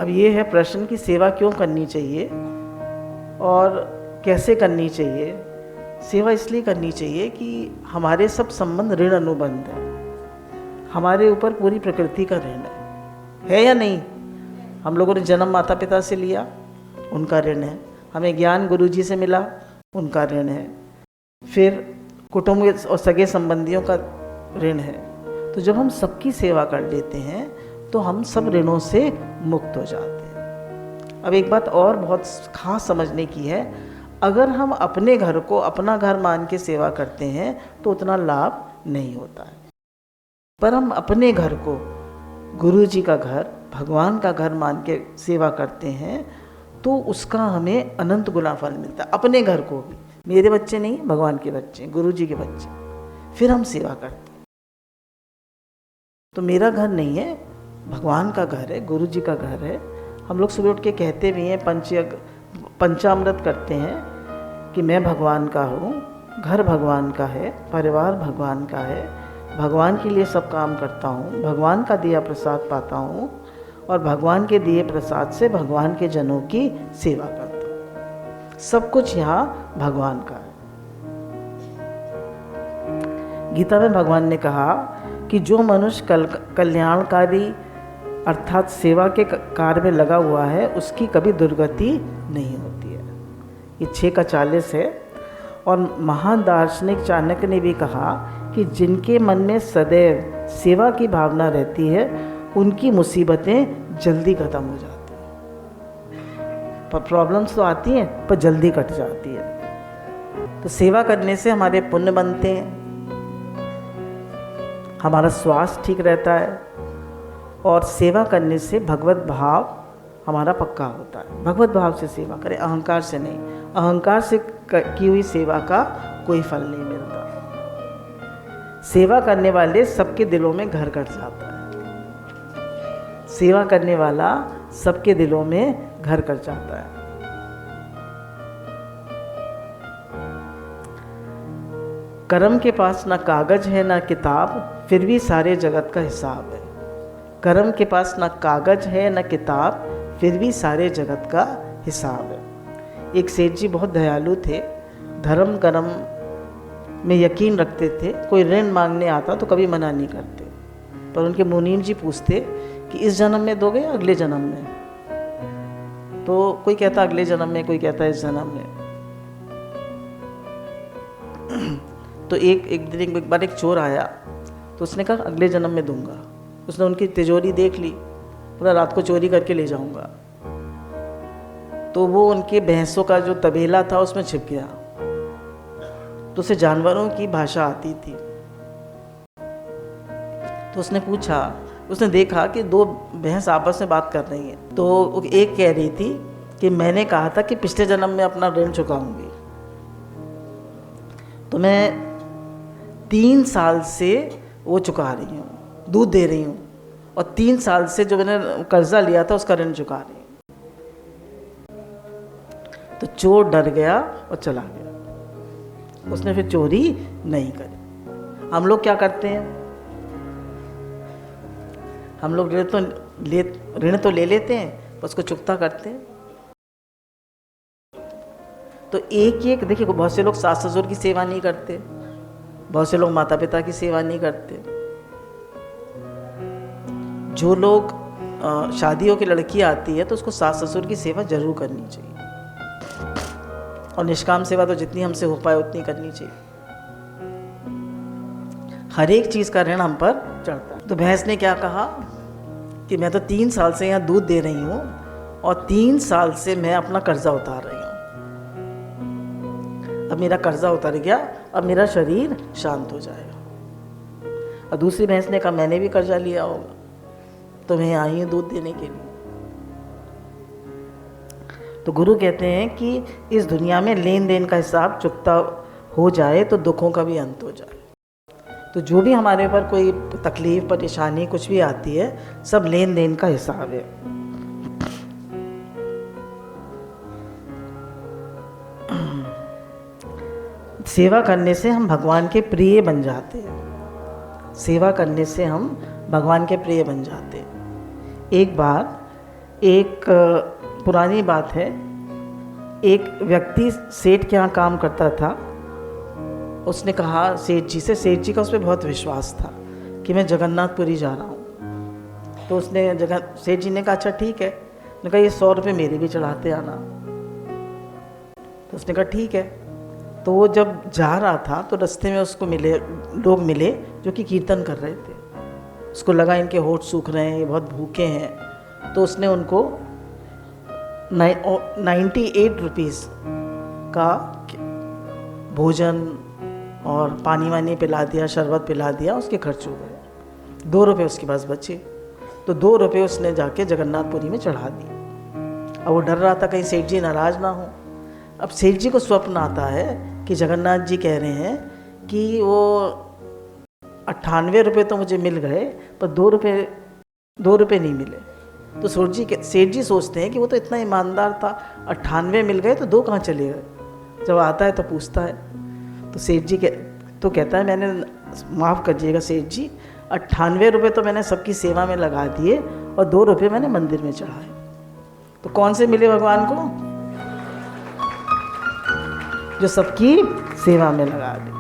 अब ये है प्रश्न कि सेवा क्यों करनी चाहिए और कैसे करनी चाहिए। सेवा इसलिए करनी चाहिए कि हमारे सब संबंध ऋण अनुबंध हैं, हमारे ऊपर पूरी प्रकृति का ऋण है या नहीं। हम लोगों ने जन्म माता पिता से लिया, उनका ऋण है। हमें ज्ञान गुरु जी से मिला, उनका ऋण है। फिर कुटुंब और सगे संबंधियों का ऋण है। तो जब हम सबकी सेवा कर लेते हैं तो हम सब ऋणों से मुक्त हो जाते हैं। अब एक बात और बहुत खास समझने की है, अगर हम अपने घर को अपना घर मान के सेवा करते हैं तो उतना लाभ नहीं होता है, पर हम अपने घर को गुरु जी का घर, भगवान का घर मान के सेवा करते हैं तो उसका हमें अनंत गुना फल मिलता है। अपने घर को भी, मेरे बच्चे नहीं, भगवान के बच्चे, गुरु जी के बच्चे, फिर हम सेवा करते हैं। तो मेरा घर नहीं है, भगवान का घर है, गुरु जी का घर है। हम लोग सुबह उठ के कहते भी हैं, पंचामृत करते हैं कि मैं भगवान का हूँ, घर भगवान का है, परिवार भगवान का है, भगवान के लिए सब काम करता हूँ, भगवान का दिया प्रसाद पाता हूँ और भगवान के दिए प्रसाद से भगवान के जनों की सेवा करता हूँ। सब कुछ यहाँ भगवान का है। गीता में भगवान ने कहा कि जो मनुष्य कल्याणकारी अर्थात सेवा के कार्य में लगा हुआ है उसकी कभी दुर्गति नहीं होती है। ये 6:40 है। और महान दार्शनिक चाणक्य ने भी कहा कि जिनके मन में सदैव सेवा की भावना रहती है उनकी मुसीबतें जल्दी खत्म हो जाती हैं। पर प्रॉब्लम्स तो आती हैं पर जल्दी कट जाती है। तो सेवा करने से हमारे पुण्य बनते हैं, हमारा स्वास्थ्य ठीक रहता है और सेवा करने से भगवत भाव हमारा पक्का होता है। भगवत भाव से सेवा करें, अहंकार से नहीं। अहंकार से की हुई सेवा का कोई फल नहीं मिलता। सेवा करने वाले सबके दिलों में घर कर जाता है। सेवा करने वाला सबके दिलों में घर कर जाता है। कर्म के पास ना कागज है ना किताब, फिर भी सारे जगत का हिसाब है। कर्म के पास ना कागज है ना किताब, फिर भी सारे जगत का हिसाब है। एक सेठ जी बहुत दयालु थे, धर्म कर्म में यकीन रखते थे। कोई ऋण मांगने आता तो कभी मना नहीं करते। पर उनके मुनीम जी पूछते कि इस जन्म में दोगे या अगले जन्म में? तो कोई कहता अगले जन्म में, कोई कहता इस जन्म में। तो एक बार एक चोर आया तो उसने कहा अगले जन्म में दूंगा। उसने उनकी तिजोरी देख ली, पूरा रात को चोरी करके ले जाऊंगा। तो वो उनके भैंसों का जो तबेला था उसमें छिप गया। तो उसे जानवरों की भाषा आती थी। तो उसने पूछा, उसने देखा कि 2 भैंस आपस में बात कर रही हैं। तो एक कह रही थी कि मैंने कहा था कि पिछले जन्म में अपना ऋण चुकाऊंगी, तो मैं 3 साल से वो चुका रही हूँ, दूध दे रही हूँ, और 3 साल से जो मैंने कर्जा लिया था उसका ऋण चुका रही हूँ। तो चोर डर गया और चला गया। उसने फिर चोरी नहीं करी। हम लोग क्या करते हैं? हम लोग ऋण तो ले लेते हैं, उसको चुकता करते हैं। तो एक देखिए, बहुत से लोग सास ससुर की सेवा नहीं करते, बहुत से लोग माता पिता की सेवा नहीं करते। जो लोग शादियों की लड़की आती है तो उसको सास ससुर की सेवा जरूर करनी चाहिए, और निष्काम सेवा तो जितनी हमसे हो पाए उतनी करनी चाहिए। हर एक चीज़ का ऋण हम पर चढ़ता है। तो भैंस ने क्या कहा कि मैं तो 3 साल से यहाँ दूध दे रही हूँ और 3 साल से मैं अपना कर्जा उतार रही हूँ। अब मेरा कर्जा उतर गया, अब मेरा शरीर शांत हो जाएगा। और दूसरी भैंस ने कहा मैंने भी कर्जा लिया होगा, तो मैं आई हूँ दूध देने के लिए। तो गुरु कहते हैं कि इस दुनिया में लेन देन का हिसाब चुकता हो जाए तो दुखों का भी अंत हो जाए। तो जो भी हमारे ऊपर कोई तकलीफ परेशानी कुछ भी आती है, सब लेन देन का हिसाब है। सेवा करने से हम भगवान के प्रिय बन जाते हैं। सेवा करने से हम भगवान के प्रिय बन जाते हैं। एक बार एक पुरानी बात है, एक व्यक्ति सेठ के यहाँ काम करता था। उसने कहा सेठ जी से, सेठ जी का उस पर बहुत विश्वास था कि मैं जगन्नाथपुरी जा रहा हूँ। तो उसने सेठ जी ने कहा अच्छा ठीक है। उसने कहा ये 100 रुपये मेरे भी चढ़ाते आना। तो उसने कहा ठीक है। तो वो जब जा रहा था तो रास्ते में उसको लोग मिले जो कि कीर्तन कर रहे थे। उसको लगा इनके होठ सूख रहे हैं, ये बहुत भूखे हैं। तो उसने उनको 98 रुपीज़ का भोजन और पानी वानी पिला दिया, शरबत पिला दिया। उसके खर्च हो गए 2 रुपये उसके पास बचे। तो 2 रुपये उसने जाके जगन्नाथपुरी में चढ़ा दिए। अब वो डर रहा था कहीं सेठ जी नाराज़ ना हो। अब सेठ जी को स्वप्न आता है कि जगन्नाथ जी कह रहे हैं कि वो 98 रुपये तो मुझे मिल गए पर 2 रुपये नहीं मिले। तो सेठ जी सोचते हैं कि वो तो इतना ईमानदार था, 98 मिल गए तो 2 कहाँ चले गए। जब आता है तो पूछता है तो सेठ जी तो कहता है मैंने, माफ़ करिएगा सेठ जी, 98 रुपये तो मैंने सबकी सेवा में लगा दिए और 2 रुपये मैंने मंदिर में चढ़ाए। तो कौन से मिले भगवान को? जो सबकी सेवा में लगा दे।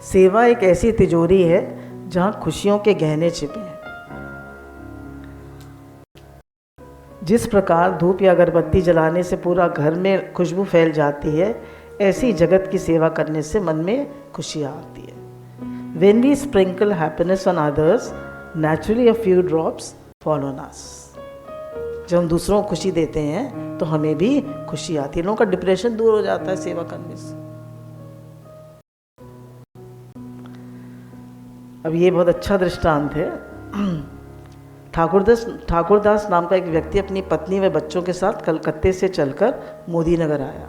सेवा एक ऐसी तिजोरी है जहां खुशियों के गहने छिपे हैं। जिस प्रकार धूप या अगरबत्ती जलाने से पूरा घर में खुशबू फैल जाती है, ऐसी जगत की सेवा करने से मन में खुशियाँ आती है। When we sprinkle happiness on others, naturally a few drops fall on us. जब हम दूसरों को खुशी देते हैं तो हमें भी खुशी आती है। लोगों का डिप्रेशन दूर हो जाता है सेवा करने से। अब ये बहुत अच्छा दृष्टांत है। ठाकुरदास नाम का एक व्यक्ति अपनी पत्नी व बच्चों के साथ कलकत्ते से चलकर मोदी नगर आया।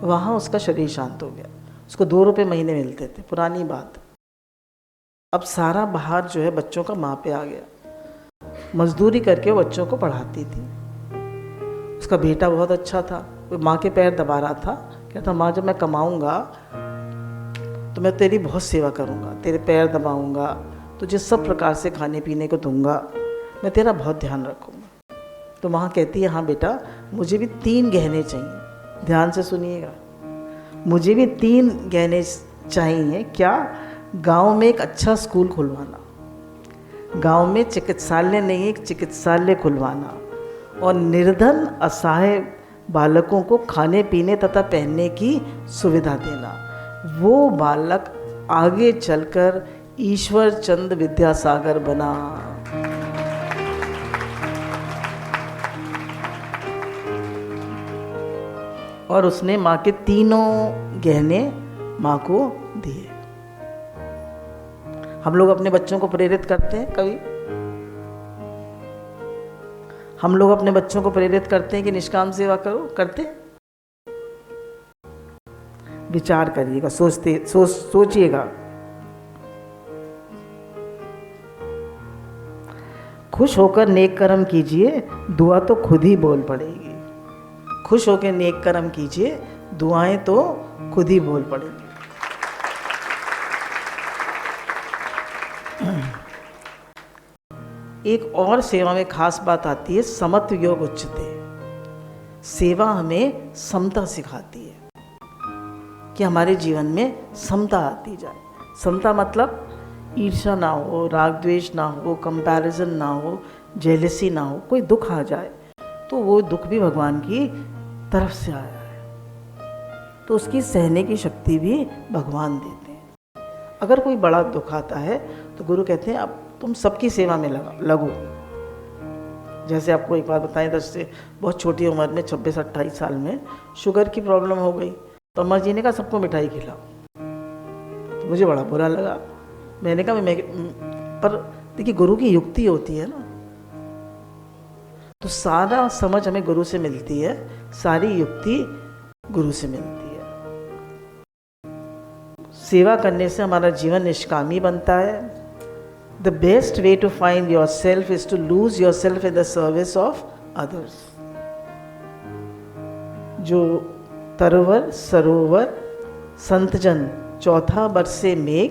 वहाँ उसका शरीर शांत हो गया। उसको 2 रुपये महीने मिलते थे, पुरानी बात। अब सारा बाहर जो है बच्चों का माँ पे आ गया। मजदूरी करके वो बच्चों को पढ़ाती थी। उसका बेटा बहुत अच्छा था, वो माँ के पैर दबा रहा था। कहता माँ जब मैं कमाऊँगा तो मैं तेरी बहुत सेवा करूँगा, तेरे पैर दबाऊँगा, तुझे सब प्रकार से खाने पीने को दूंगा, मैं तेरा बहुत ध्यान रखूँगा। तो माँ कहती है हाँ बेटा, मुझे भी 3 गहने चाहिए। ध्यान से सुनिएगा, मुझे भी 3 गहने चाहिए। क्या? गांव में एक अच्छा स्कूल खुलवाना, गांव में चिकित्सालय नहीं, एक चिकित्सालय खुलवाना, और निर्धन असहाय बालकों को खाने पीने तथा पहनने की सुविधा देना। वो बालक आगे चलकर ईश्वर चंद विद्यासागर बना। और उसने माँ के 3 गहने माँ को दिए। हम लोग अपने बच्चों को प्रेरित करते हैं कभी? हम लोग अपने बच्चों को प्रेरित करते हैं कि निष्काम सेवा करो? करते हैं? विचार करिएगा, सोचिएगा। खुश होकर नेक कर्म कीजिए, दुआ तो खुद ही बोल पड़ेगी। खुश होकर नेक कर्म कीजिए, दुआएं तो खुद ही बोल पड़ेगी। एक और सेवा में खास बात आती है, समत्व योग उच्चते। सेवा हमें समता सिखाती है कि हमारे जीवन में समता आती जाए। समता मतलब ईर्ष्या ना हो, राग द्वेष ना हो, कंपैरिजन ना हो, जेलसी ना हो। कोई दुख आ जाए तो वो दुख भी भगवान की तरफ से आया है, तो उसकी सहने की शक्ति भी भगवान देते हैं। अगर कोई बड़ा दुख आता है तो गुरु कहते हैं अब तुम सबकी सेवा में लगो। जैसे आपको एक बात बताएं, 10 से बहुत छोटी उम्र में 26-28 साल में शुगर की प्रॉब्लम हो गई, तो अम्मा जी ने कहा सबको मिठाई खिलाओ। तो मुझे बड़ा बुरा लगा। मैंने कहा पर देखिए गुरु की युक्ति होती है ना, तो सारा समझ हमें गुरु से मिलती है, सारी युक्ति गुरु से मिलती है। सेवा करने से हमारा जीवन निष्कामी बनता है। The best way to find yourself is to lose yourself in the service of others. जो तरवर सरोवर संतजन चौथा बरसे मेघ,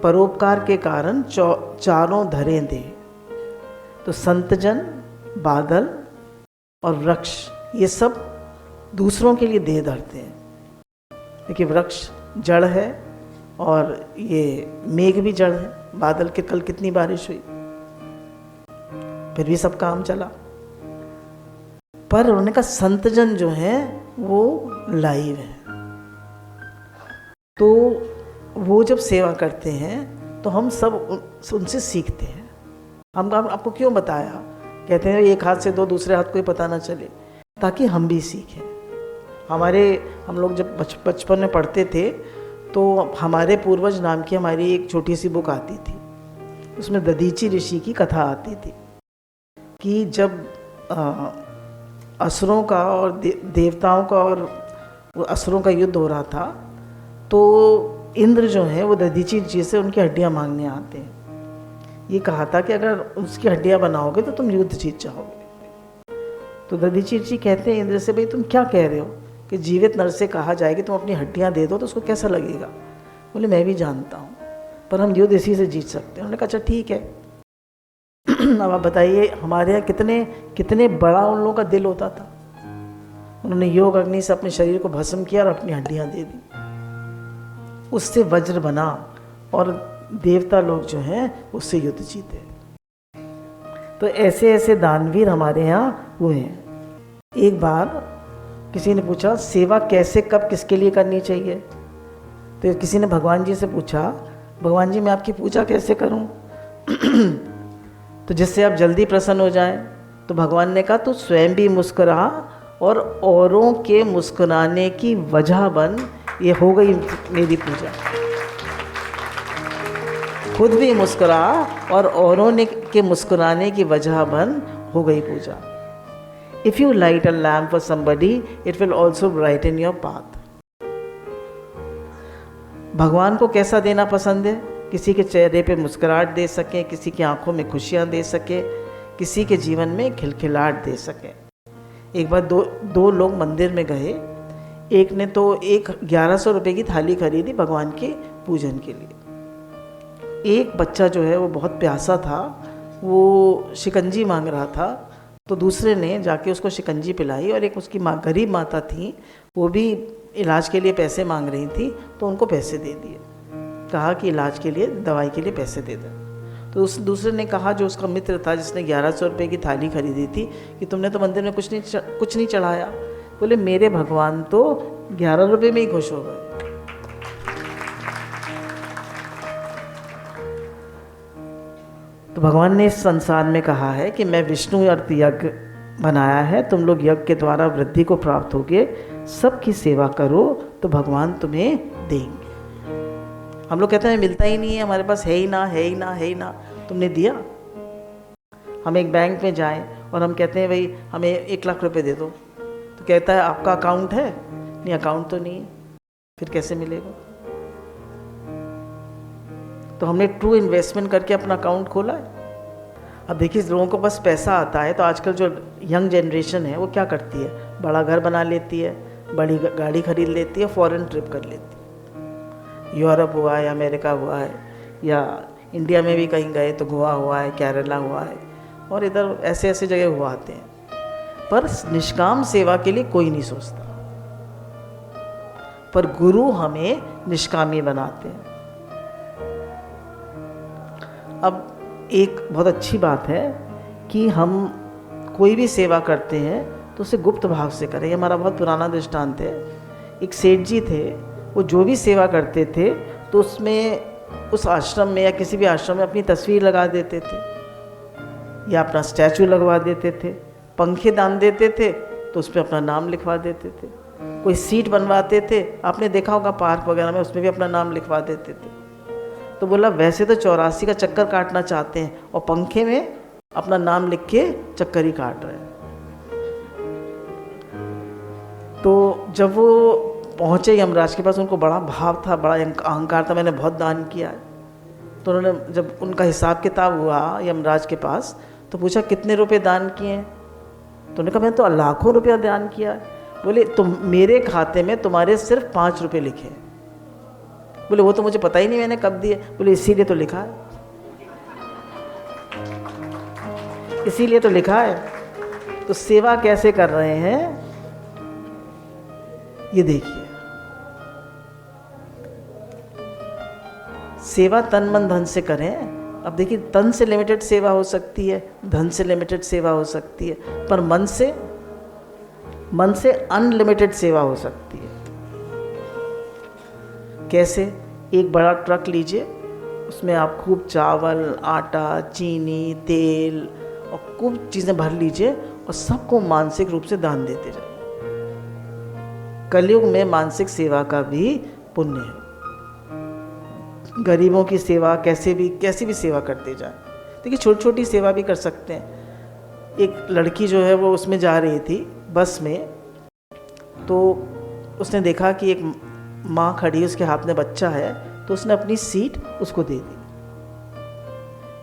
परोपकार के कारण चारों धरे दे। तो संतजन, बादल और वृक्ष ये सब दूसरों के लिए देह धरते हैं। देखिए वृक्ष जड़ है और ये मेघ भी जड़ है। बादल के कल कितनी बारिश हुई, फिर भी सब काम चला। पर उन्होंने कहा संतजन जो है वो लाइव है। तो वो जब सेवा करते हैं तो हम सब उनसे सीखते हैं। हम आपको क्यों बताया, कहते हैं एक हाथ से दो, दूसरे हाथ को ही पता ना चले, ताकि हम भी सीखें। हम लोग जब बचपन में पढ़ते थे तो हमारे पूर्वज नाम की हमारी एक छोटी सी बुक आती थी, उसमें दधीची ऋषि की कथा आती थी कि जब असुरों का और देवताओं का और असुरों का युद्ध हो रहा था, तो इंद्र जो है वो दधीची ऋषि से उनकी हड्डियां मांगने आते हैं। ये कहा था कि अगर उसकी हड्डियां बनाओगे तो तुम युद्ध जीत जाओगे। तो दधीची ऋषि कहते हैं इंद्र से, भाई तुम क्या कह रहे हो कि जीवित नर से कहा जाए कि तुम अपनी हड्डियां दे दो तो उसको कैसा लगेगा। बोले मैं भी जानता हूँ, पर हम युद्ध इसी से जीत सकते हैं। उन्होंने कहा अच्छा ठीक है। अब आप बताइए हमारे यहाँ कितने बड़ा उन लोगों का दिल होता था। उन्होंने योग अग्नि से अपने शरीर को भस्म किया और अपनी हड्डियां दे दी, उससे वज्र बना और देवता लोग जो हैं उससे युद्ध जीते। तो ऐसे ऐसे दानवीर हमारे यहाँ हुए हैं। एक बार किसी ने पूछा सेवा कैसे, कब, किसके लिए करनी चाहिए। तो किसी ने भगवान जी से पूछा, भगवान जी मैं आपकी पूजा कैसे करूं तो जिससे आप जल्दी प्रसन्न हो जाएं। तो भगवान ने कहा तू स्वयं भी मुस्कुरा और औरों के मुस्कुराने की वजह बन, ये हो गई मेरी पूजा। खुद भी मुस्कुरा और औरों के मुस्कुराने की वजह बन, हो गई पूजा। If you light a lamp for somebody, it will also brighten your path. भगवान को कैसा देना पसंद है? किसी के चेहरे पे मुस्कुराहट दे सके, किसी की आंखों में खुशियां दे सके, किसी के जीवन में खिलखिलाहट दे सके। एक बार दो लोग मंदिर में गए। एक ने तो 1100 रुपये की थाली खरीदी भगवान के पूजन के लिए। एक बच्चा जो है वो बहुत प्यासा था, वो शिकंजी मांग रहा था। तो दूसरे ने जाके उसको शिकंजी पिलाई और एक उसकी गरीब माता थी, वो भी इलाज के लिए पैसे मांग रही थी, तो उनको पैसे दे दिए। कहा कि इलाज के लिए, दवाई के लिए पैसे दे दें। तो उस दूसरे ने कहा, जो उसका मित्र था जिसने 1100 रुपये की थाली खरीदी थी, कि तुमने तो मंदिर में कुछ नहीं चढ़ाया। बोले मेरे भगवान तो 11 रुपये में ही खुश हो गए। तो भगवान ने इस संसार में कहा है कि मैं विष्णु अर्थ यज्ञ बनाया है, तुम लोग यज्ञ के द्वारा वृद्धि को प्राप्त होगे, सबकी सेवा करो तो भगवान तुम्हें देंगे। हम लोग कहते हैं मिलता ही नहीं है, हमारे पास है ही ना, है ही ना, है ही ना। तुमने दिया। हम एक बैंक में जाएं और हम कहते हैं भाई हमें 1 लाख रुपए दे दो, तो कहता है आपका अकाउंट है? नहीं, अकाउंट तो नहीं है। फिर कैसे मिलेगा? तो हमने ट्रू इन्वेस्टमेंट करके अपना अकाउंट खोला है। अब देखिए लोगों को बस पैसा आता है, तो आजकल जो यंग जनरेशन है वो क्या करती है, बड़ा घर बना लेती है, बड़ी गाड़ी खरीद लेती है, फॉरेन ट्रिप कर लेती है। यूरोप हुआ है, अमेरिका हुआ है, या इंडिया में भी कहीं गए तो गोवा हुआ है, केरला हुआ है, और इधर ऐसे ऐसे जगह हुआ आते हैं। पर निष्काम सेवा के लिए कोई नहीं सोचता, पर गुरु हमें निष्कामी बनाते हैं। अब एक बहुत अच्छी बात है कि हम कोई भी सेवा करते हैं तो उसे गुप्त भाव से करें। हमारा बहुत पुराना दृष्टांत है। एक सेठ जी थे, वो जो भी सेवा करते थे तो उसमें उस आश्रम में या किसी भी आश्रम में अपनी तस्वीर लगा देते थे या अपना स्टैचू लगवा देते थे। पंखे दान देते थे तो उस पर अपना नाम लिखवा देते थे। कोई सीट बनवाते थे, आपने देखा होगा पार्क वगैरह में, उसमें भी अपना नाम लिखवा देते थे। तो बोला वैसे तो 84 का चक्कर काटना चाहते हैं और पंखे में अपना नाम लिख के चक्कर ही काट रहे हैं। तो जब वो पहुँचे यमराज के पास, उनको बड़ा भाव था, बड़ा अहंकार था, मैंने बहुत दान किया है। तो उन्होंने, जब उनका हिसाब किताब हुआ यमराज के पास, तो पूछा कितने रुपए दान किए हैं? तो उन्होंने कहा मैंने तो लाखों रुपया दान किया है। बोले तुम, मेरे खाते में तुम्हारे सिर्फ 5 रुपये लिखे हैं। बोले वो तो मुझे पता ही नहीं मैंने कब दिए। बोले इसीलिए तो लिखा है, इसीलिए तो लिखा है। तो सेवा कैसे कर रहे हैं ये देखिए। सेवा तन मन धन से करें। अब देखिए, तन से लिमिटेड सेवा हो सकती है, धन से लिमिटेड सेवा हो सकती है, पर मन से अनलिमिटेड सेवा हो सकती है। कैसे? एक बड़ा ट्रक लीजिए, उसमें आप खूब चावल, आटा, चीनी, तेल और खूब चीज़ें भर लीजिए और सबको मानसिक रूप से दान देते जाइए। कलयुग में मानसिक सेवा का भी पुण्य है। गरीबों की सेवा कैसी भी सेवा करते जाए। देखिए, छोटी छोटी सेवा भी कर सकते हैं। एक लड़की जो है वो उसमें जा रही थी बस में, तो उसने देखा कि एक माँ खड़ी, उसके हाथ में बच्चा है, तो उसने अपनी सीट उसको दे दी।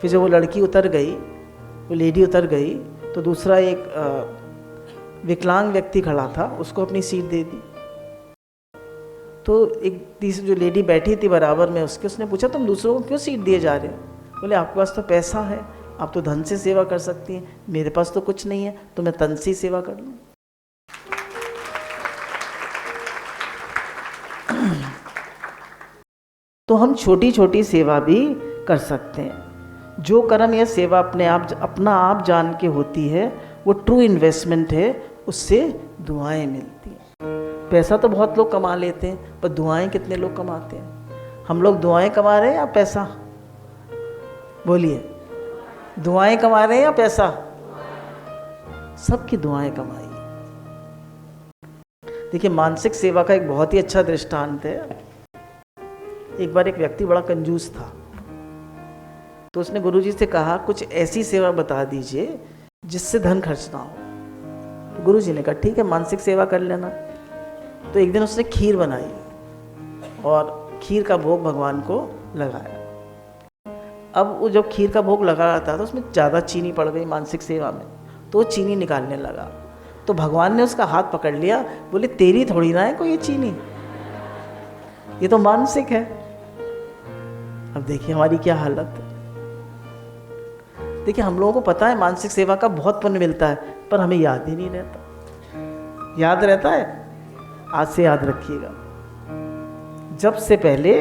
फिर जब वो लड़की उतर गई, वो लेडी उतर गई, तो दूसरा एक विकलांग व्यक्ति खड़ा था, उसको अपनी सीट दे दी। तो एक तीसरी जो लेडी बैठी थी बराबर में उसके, उसने पूछा तुम दूसरों को क्यों सीट दिए जा रहे हो? बोले आपके पास तो पैसा है, आप तो धन से सेवा कर सकती हैं, मेरे पास तो कुछ नहीं है, तो मैं तन से सेवा कर लूँ। तो हम छोटी छोटी सेवा भी कर सकते हैं। जो कर्म या सेवा अपना आप जान के होती है, वो ट्रू इन्वेस्टमेंट है, उससे दुआएं मिलती हैं। पैसा तो बहुत लोग कमा लेते हैं, पर दुआएं कितने लोग कमाते हैं? हम लोग दुआएं कमा रहे हैं या पैसा? बोलिए, दुआएं कमा रहे हैं या पैसा? सबकी दुआएं कमाई। देखिए, मानसिक सेवा का एक बहुत ही अच्छा दृष्टांत है। एक बार एक व्यक्ति बड़ा कंजूस था, तो उसने गुरुजी से कहा कुछ ऐसी सेवा बता दीजिए जिससे धन खर्च ना हो। तो गुरुजी ने कहा ठीक है, मानसिक सेवा कर लेना। तो एक दिन उसने खीर बनाई और खीर का भोग भगवान को लगाया। अब वो जब खीर का भोग लगा रहा था तो उसमें ज़्यादा चीनी पड़ गई मानसिक सेवा में, तो वो चीनी निकालने लगा। तो भगवान ने उसका हाथ पकड़ लिया, बोले तेरी थोड़ी ना है कोई ये चीनी, ये तो मानसिक है। अब देखिए हमारी क्या हालत है। देखिए, हम लोगों को पता है मानसिक सेवा का बहुत पुण्य मिलता है, पर हमें याद ही नहीं रहता। याद रहता है? आज से याद रखिएगा, जब से पहले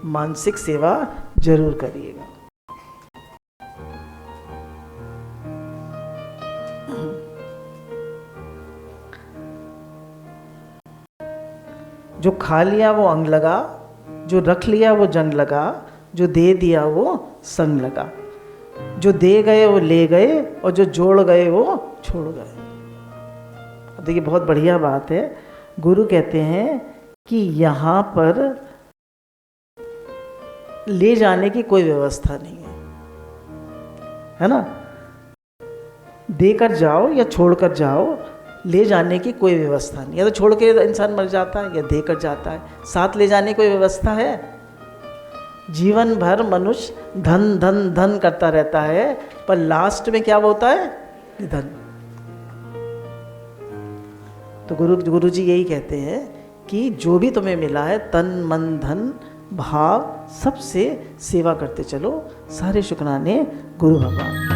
मानसिक सेवा जरूर करिएगा। जो खा लिया वो अंग लगा, जो रख लिया वो जंग लगा, जो दे दिया वो संग लगा, जो दे गए वो ले गए और जो जोड़ गए वो छोड़ गए। अब देखिए, बहुत बढ़िया बात है। गुरु कहते हैं कि यहाँ पर ले जाने की कोई व्यवस्था नहीं है ना? देकर जाओ या छोड़कर जाओ, ले जाने की कोई व्यवस्था नहीं। या तो छोड़ के इंसान मर जाता है या देकर जाता है, साथ ले जाने की कोई व्यवस्था है? जीवन भर मनुष्य धन धन धन करता रहता है, पर लास्ट में क्या होता है? निधन। तो गुरुजी यही कहते हैं कि जो भी तुम्हें मिला है, तन मन धन भाव, सबसे सेवा करते चलो। सारे शुक्राने गुरु भगवान।